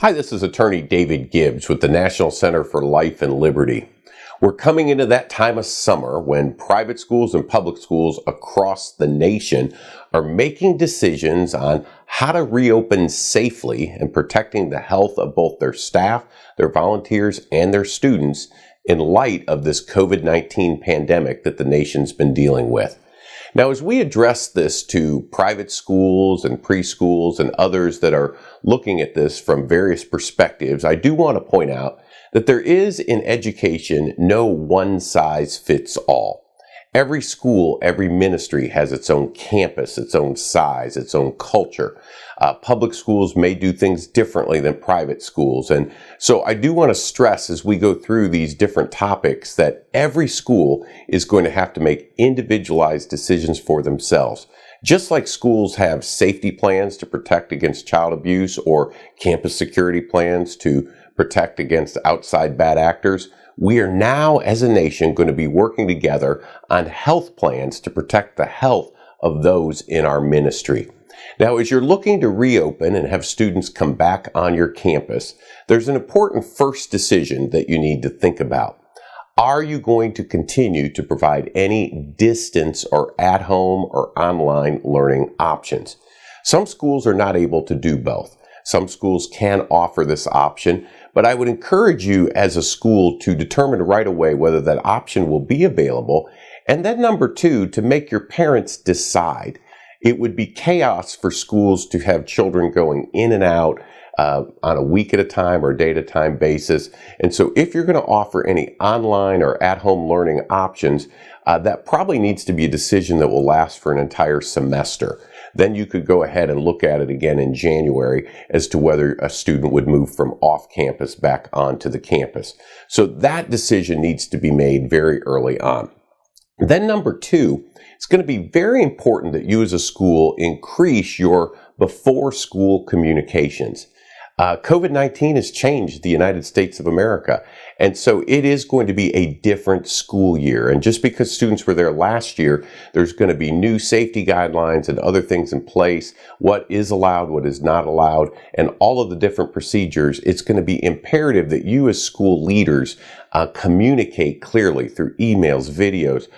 Hi, this is attorney David Gibbs with the National Center for Life and Liberty. We're coming into that time of summer when private schools and public schools across the nation are making decisions on how to reopen safely and protecting the health of both their staff, their volunteers, and their students in light of this COVID-19 pandemic that the nation's been dealing with. Now, as we address this to private schools and preschools and others that are looking at this from various perspectives, I do want to point out that there is in education no one size fits all. Every school, every ministry has its own campus, its own size, its own culture. Public schools may do things differently than private schools. And so I do want to stress as we go through these different topics that every school is going to have to make individualized decisions for themselves. Just like schools have safety plans to protect against child abuse or campus security plans to protect against outside bad actors, we are now as a nation going to be working together on health plans to protect the health of those in our ministry. Now, as you're looking to reopen and have students come back on your campus, there's an important first decision that you need to think about. Are you going to continue to provide any distance or at-home or online learning options? Some schools are not able to do both. Some schools can offer this option, but I would encourage you as a school to determine right away whether that option will be available. And then number two, to make your parents decide. It would be chaos for schools to have children going in and out on a week at a time or day at a time basis. And so if you're going to offer any online or at-home learning options, that probably needs to be a decision that will last for an entire semester. Then you could go ahead and look at it again in January as to whether a student would move from off campus back onto the campus. So that decision needs to be made very early on. Then number two, it's going to be very important that you as a school increase your before school communications. COVID-19 has changed the United States of America, and so it is going to be a different school year. And just because students were there last year, there's going to be new safety guidelines and other things in place, what is allowed, what is not allowed, and all of the different procedures. It's going to be imperative that you as school leaders communicate clearly through emails, videos,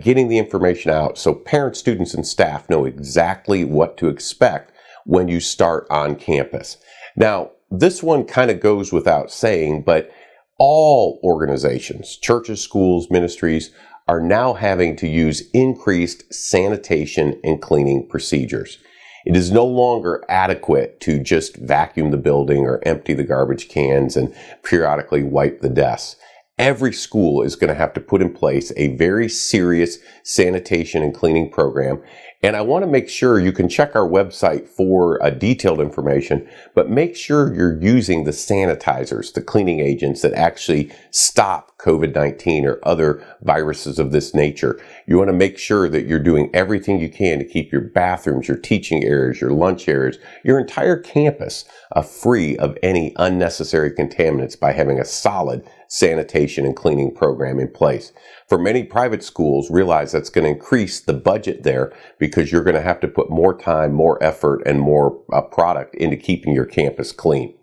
getting the information out so parents, students, and staff know exactly what to expect when you start on campus. Now, this one kind of goes without saying, but all organizations, churches, schools, ministries, are now having to use increased sanitation and cleaning procedures. It is no longer adequate to just vacuum the building or empty the garbage cans and periodically wipe the desks. Every school is going to have to put in place a very serious sanitation and cleaning program. And I want to make sure you can check our website for detailed information, but make sure you're using the sanitizers, the cleaning agents that actually stop COVID-19 or other viruses of this nature. You want to make sure that you're doing everything you can to keep your bathrooms, your teaching areas, your lunch areas, your entire campus free of any unnecessary contaminants by having a solid sanitation and cleaning program in place. For many private schools, realize that's going to increase the budget there because you're going to have to put more time, more effort, and more product into keeping your campus clean.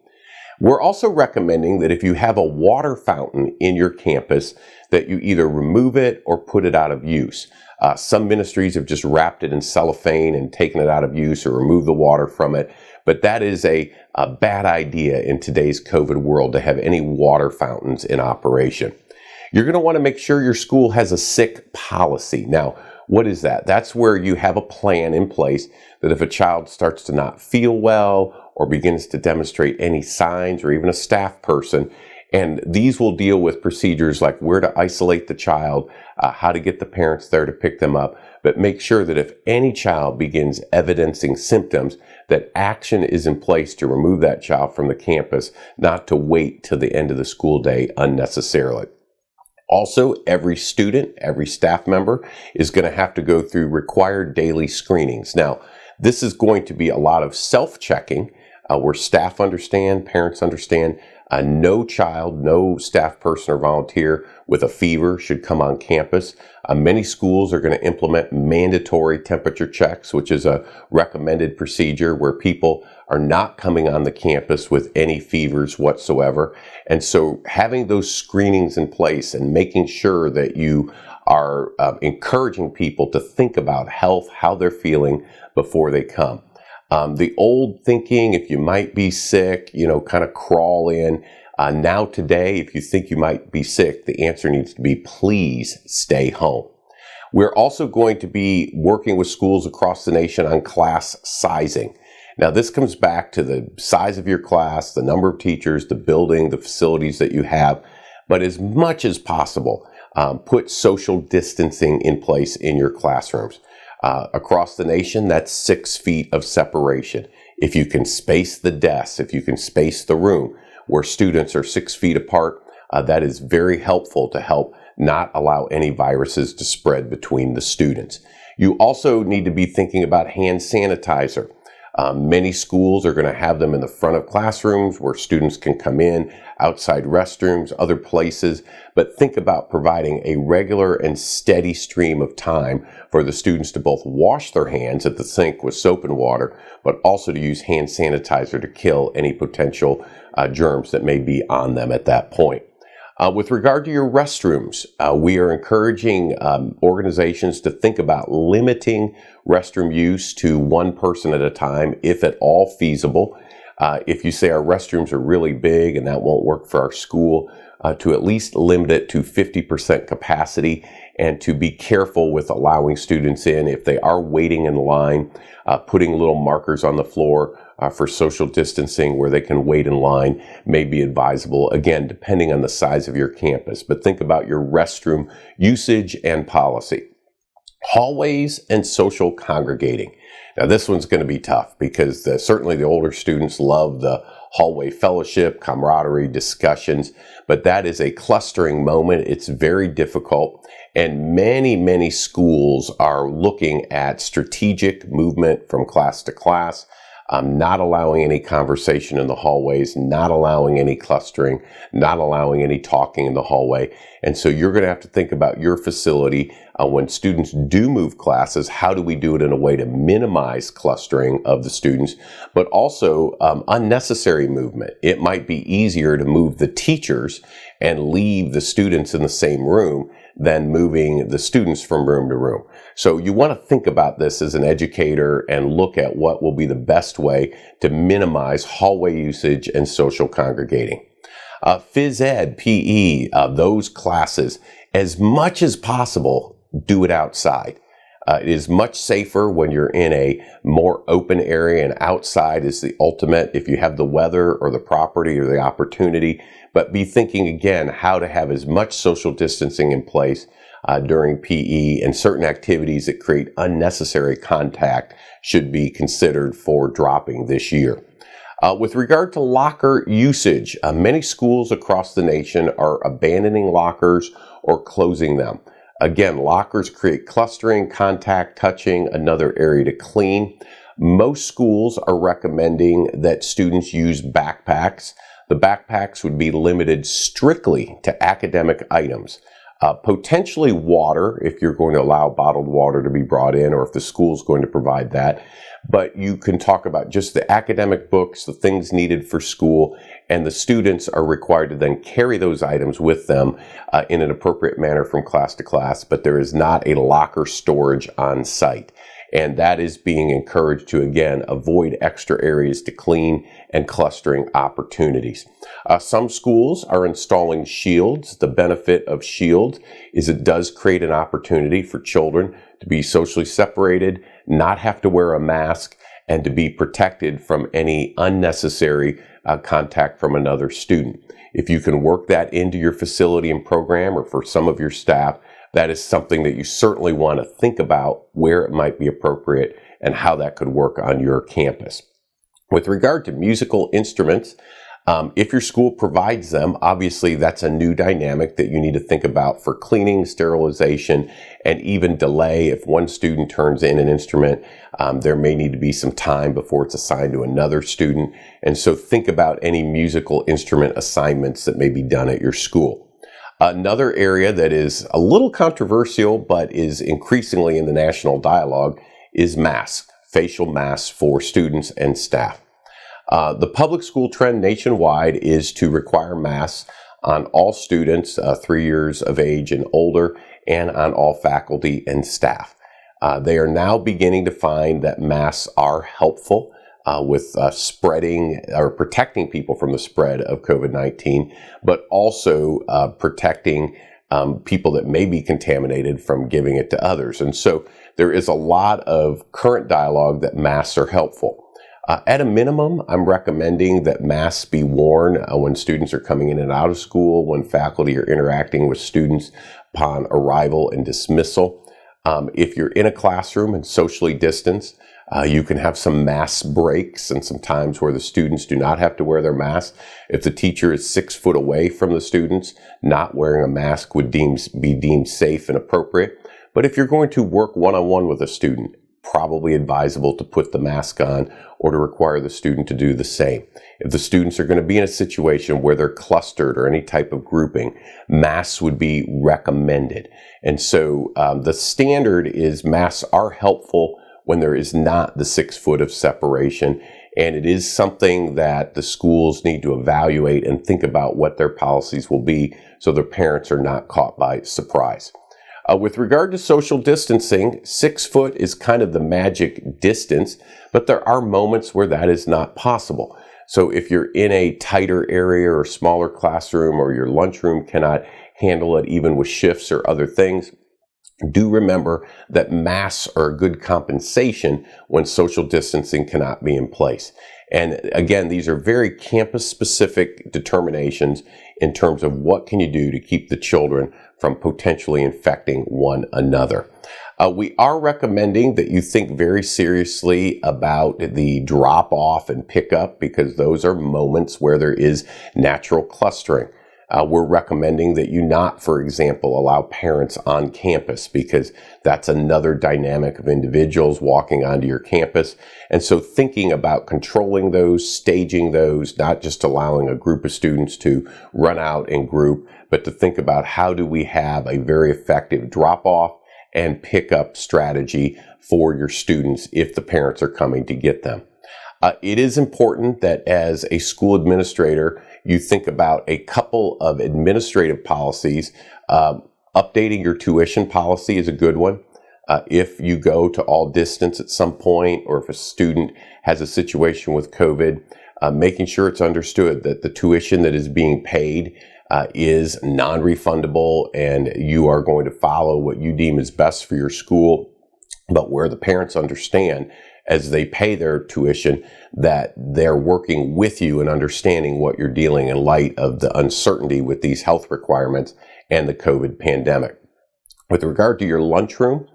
We're also recommending that if you have a water fountain in your campus, that you either remove it or put it out of use. Some ministries have just wrapped it in cellophane and taken it out of use or removed the water from it. But that is a bad idea in today's COVID world to have any water fountains in operation. You're going to want to make sure your school has a sick policy. Now, what is that? That's where you have a plan in place that if a child starts to not feel well or begins to demonstrate any signs or even a staff person, and these will deal with procedures like where to isolate the child, how to get the parents there to pick them up, but make sure that if any child begins evidencing symptoms, that action is in place to remove that child from the campus, not to wait till the end of the school day unnecessarily. Also, every student, every staff member is going to have to go through required daily screenings. Now, this is going to be a lot of self-checking, where staff understand, parents understand. No child, no staff person or volunteer with a fever should come on campus. Many schools are going to implement mandatory temperature checks, which is a recommended procedure where people are not coming on the campus with any fevers whatsoever. And so having those screenings in place and making sure that you are encouraging people to think about health, how they're feeling before they come. The old thinking, if you might be sick, kind of crawl in. Now today, if you think you might be sick, the answer needs to be please stay home. We're also going to be working with schools across the nation on class sizing. Now, this comes back to the size of your class, the number of teachers, the building, the facilities that you have, but as much as possible, put social distancing in place in your classrooms. Across the nation, that's 6 feet of separation. If you can space the desks, if you can space the room where students are 6 feet apart, that is very helpful to help not allow any viruses to spread between the students. You also need to be thinking about hand sanitizer. Many schools are going to have them in the front of classrooms where students can come in, outside restrooms, other places, but think about providing a regular and steady stream of time for the students to both wash their hands at the sink with soap and water, but also to use hand sanitizer to kill any potential germs that may be on them at that point. With regard to your restrooms, we are encouraging organizations to think about limiting restroom use to one person at a time, if at all feasible. If you say our restrooms are really big and that won't work for our school, to at least limit it to 50% capacity and to be careful with allowing students in. If they are waiting in line, putting little markers on the floor for social distancing where they can wait in line may be advisable, again, depending on the size of your campus. But think about your restroom usage and policy. Hallways and social congregating. Now, this one's going to be tough because certainly the older students love the hallway fellowship, camaraderie, discussions, but that is a clustering moment. It's very difficult, and many schools are looking at strategic movement from class to class, not allowing any conversation in the hallways, not allowing any clustering, not allowing any talking in the hallway. And so you're going to have to think about your facility when students do move classes. How do we do it in a way to minimize clustering of the students, but also unnecessary movement? It might be easier to move the teachers and leave the students in the same room than moving the students from room to room. So you want to think about this as an educator and look at what will be the best way to minimize hallway usage and social congregating. Phys ed, PE, those classes, as much as possible, do it outside. It is much safer when you're in a more open area, and outside is the ultimate if you have the weather or the property or the opportunity. But be thinking again how to have as much social distancing in place during PE, and certain activities that create unnecessary contact should be considered for dropping this year. With regard to locker usage, many schools across the nation are abandoning lockers or closing them. Again, lockers create clustering, contact, touching, another area to clean. Most schools are recommending that students use backpacks. The backpacks would be limited strictly to academic items. Potentially water, if you're going to allow bottled water to be brought in, or if the school's going to provide that. But you can talk about just the academic books, the things needed for school, and the students are required to then carry those items with them in an appropriate manner from class to class, but there is not a locker storage on site. And that is being encouraged to, again, avoid extra areas to clean and clustering opportunities. Some schools are installing shields. The benefit of shields is it does create an opportunity for children to be socially separated, not have to wear a mask, and to be protected from any unnecessary contact from another student. If you can work that into your facility and program, or for some of your staff, that is something that you certainly want to think about where it might be appropriate and how that could work on your campus. With regard to musical instruments, If your school provides them, obviously that's a new dynamic that you need to think about for cleaning, sterilization, and even delay. If one student turns in an instrument, there may need to be some time before it's assigned to another student. And so think about any musical instrument assignments that may be done at your school. Another area that is a little controversial but is increasingly in the national dialogue is masks, facial masks for students and staff. The public school trend nationwide is to require masks on all students 3 years of age and older, and on all faculty and staff. They are now beginning to find that masks are helpful with spreading or protecting people from the spread of COVID-19, but also protecting people that may be contaminated from giving it to others. And so there is a lot of current dialogue that masks are helpful. At a minimum, I'm recommending that masks be worn when students are coming in and out of school, when faculty are interacting with students upon arrival and dismissal. If you're in a classroom and socially distanced, you can have some mask breaks and some times where the students do not have to wear their mask. If the teacher is 6 foot away from the students, not wearing a mask would be deemed safe and appropriate. But if you're going to work one-on-one with a student, probably advisable to put the mask on or to require the student to do the same. If the students are going to be in a situation where they're clustered or any type of grouping, masks would be recommended. And so the standard is masks are helpful when there is not the 6 foot of separation. And it is something that the schools need to evaluate and think about what their policies will be so their parents are not caught by surprise. With regard to social distancing, 6 foot is kind of the magic distance, but there are moments where that is not possible. So if you're in a tighter area or smaller classroom, or your lunchroom cannot handle it even with shifts or other things, do remember that masks are a good compensation when social distancing cannot be in place. And again, these are very campus-specific determinations in terms of what can you do to keep the children from potentially infecting one another. We are recommending that you think very seriously about the drop-off and pickup, because those are moments where there is natural clustering. We're recommending that you not, for example, allow parents on campus, because that's another dynamic of individuals walking onto your campus. And so thinking about controlling those, staging those, not just allowing a group of students to run out in group, but to think about how do we have a very effective drop-off and pickup strategy for your students if the parents are coming to get them. It is important that as a school administrator, you think about a couple of administrative policies. Updating your tuition policy is a good one. If you go to all distance at some point, or if a student has a situation with COVID, making sure it's understood that the tuition that is being paid is non-refundable, and you are going to follow what you deem is best for your school, but where the parents understand as they pay their tuition that they're working with you and understanding what you're dealing in light of the uncertainty with these health requirements and the COVID pandemic. With regard to your lunchroom,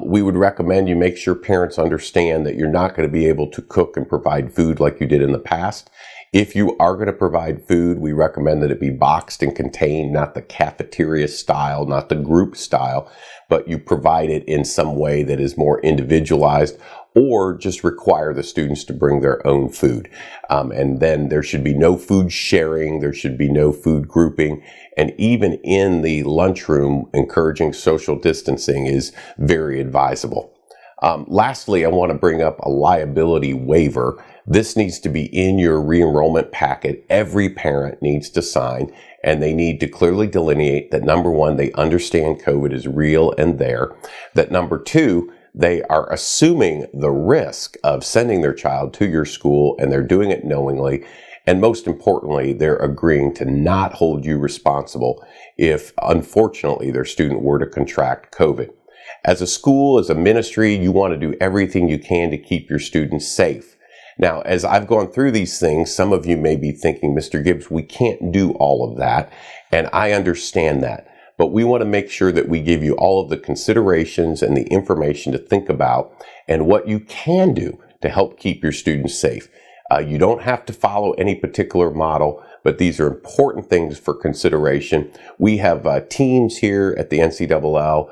we would recommend you make sure parents understand that you're not going to be able to cook and provide food like you did in the past. If you are going to provide food, we recommend that it be boxed and contained, not the cafeteria style, not the group style, but you provide it in some way that is more individualized, or just require the students to bring their own food. And then there should be no food sharing, there should be no food grouping, and even in the lunchroom, encouraging social distancing is very advisable. Lastly, I want to bring up a liability waiver. This needs to be in your re-enrollment packet. Every parent needs to sign, and they need to clearly delineate that, number one, they understand COVID is real and there. That, number two, they are assuming the risk of sending their child to your school, and they're doing it knowingly. And most importantly, they're agreeing to not hold you responsible if, unfortunately, their student were to contract COVID. As a school, as a ministry, you want to do everything you can to keep your students safe. Now, as I've gone through these things, some of you may be thinking, Mr. Gibbs, we can't do all of that. And I understand that. But we want to make sure that we give you all of the considerations and the information to think about and what you can do to help keep your students safe. You don't have to follow any particular model, but these are important things for consideration. We have teams here at the NCAA,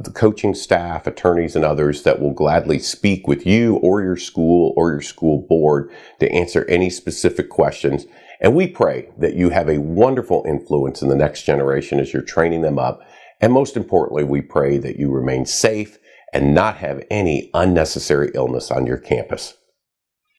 the coaching staff, attorneys, and others that will gladly speak with you or your school board to answer any specific questions. And we pray that you have a wonderful influence in the next generation as you're training them up. And most importantly, we pray that you remain safe and not have any unnecessary illness on your campus.